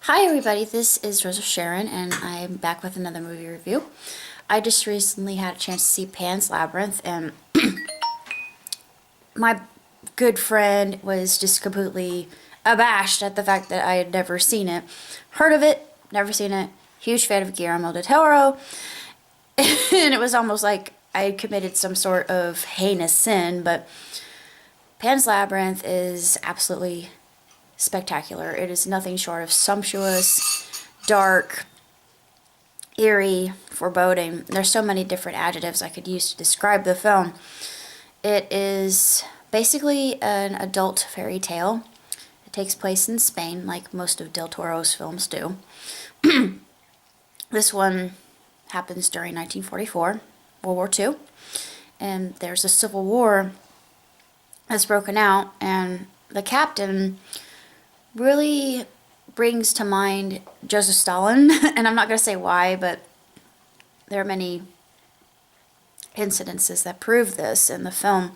Hi everybody, this is Rosa Sharon and I'm back with another movie review. I just recently had a chance to see Pan's Labyrinth and my good friend was just completely abashed at the fact that I had never seen it. Heard of it, never seen it, huge fan of Guillermo del Toro, and it was almost like I had committed some sort of heinous sin, but Pan's Labyrinth is absolutely spectacular. It is nothing short of sumptuous, dark, eerie, foreboding. There's so many different adjectives I could use to describe the film. It is basically an adult fairy tale. It takes place in Spain, like most of Del Toro's films do. This one happens during 1944, World War II, and there's a civil war that's broken out, and the captain really brings to mind Joseph Stalin, and I'm not going to say why, but there are many incidences that prove this in the film.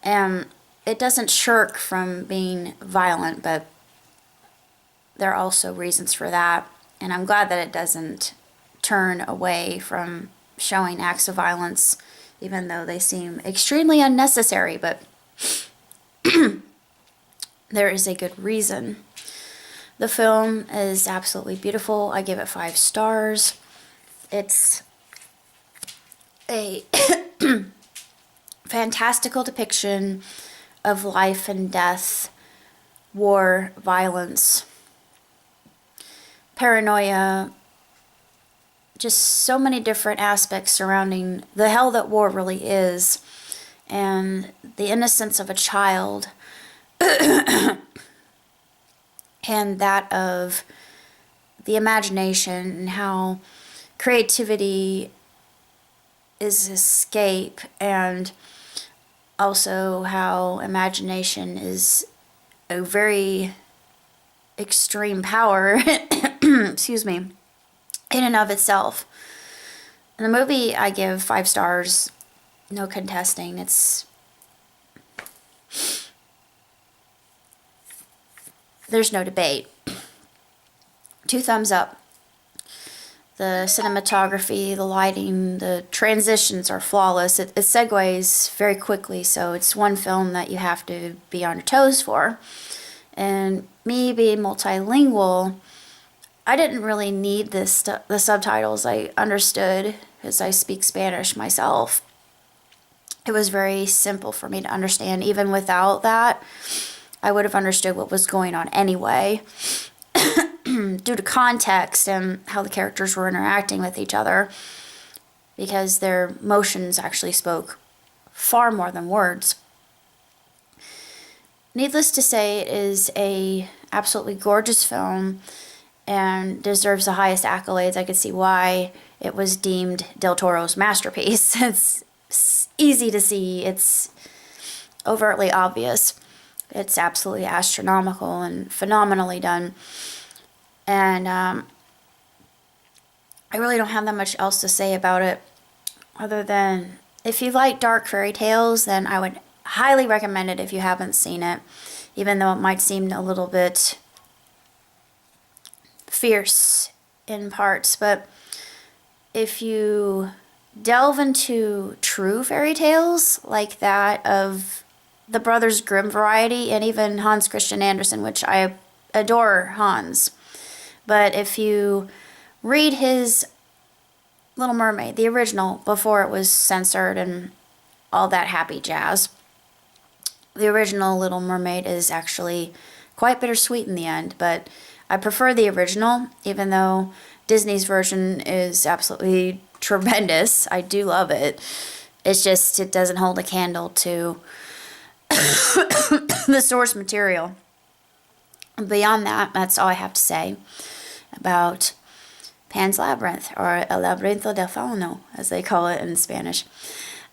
And it doesn't shirk from being violent, but there are also reasons for that. And I'm glad that it doesn't turn away from showing acts of violence, even though they seem extremely unnecessary, but there is a good reason. The film is absolutely beautiful. I give it 5 stars. It's a fantastical depiction of life and death, war, violence, paranoia, just so many different aspects surrounding the hell that war really is, and the innocence of a child and that of the imagination, and how creativity is escape, and also how imagination is a very extreme power excuse me, in and of itself. In the movie I give 5 stars, no contesting. There's no debate. 2 thumbs up. The cinematography, the lighting, the transitions are flawless. It segues very quickly, so it's one film that you have to be on your toes for. And me being multilingual, I didn't really need the subtitles. I understood because I speak Spanish myself. It was very simple for me to understand. Even without that, I would have understood what was going on anyway, due to context and how the characters were interacting with each other, because their motions actually spoke far more than words. Needless to say, it is a absolutely gorgeous film and deserves the highest accolades. I could see why it was deemed Del Toro's masterpiece. It's easy to see. It's overtly obvious. It's absolutely astronomical and phenomenally done. And I really don't have that much else to say about it, other than if you like dark fairy tales, then I would highly recommend it if you haven't seen it, even though it might seem a little bit fierce in parts. But if you delve into true fairy tales like that of the Brothers Grimm variety, and even Hans Christian Andersen, which I adore Hans, but if you read his Little Mermaid, the original, before it was censored and all that happy jazz, the original Little Mermaid is actually quite bittersweet in the end, but I prefer the original, even though Disney's version is absolutely tremendous. I do love it. It's just, it doesn't hold a candle to the source material. Beyond that, that's all I have to say about Pan's Labyrinth, or El Laberinto del Fauno, as they call it in Spanish.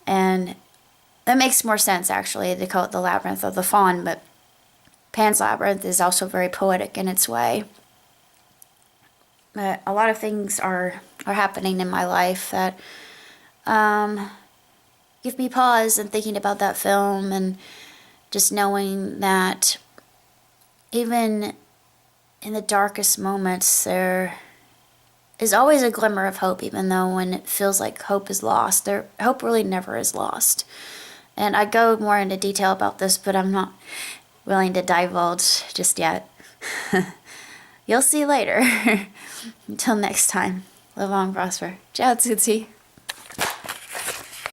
And that makes more sense, actually, to call it the Labyrinth of the Faun, but Pan's Labyrinth is also very poetic in its way. But a lot of things are happening in my life that give me pause in thinking about that film, and just knowing that even in the darkest moments, there is always a glimmer of hope, even though when it feels like hope is lost, hope really never is lost. And I go more into detail about this, but I'm not willing to divulge just yet. You'll see later. Until next time, live long, prosper. Ciao, Tootsie.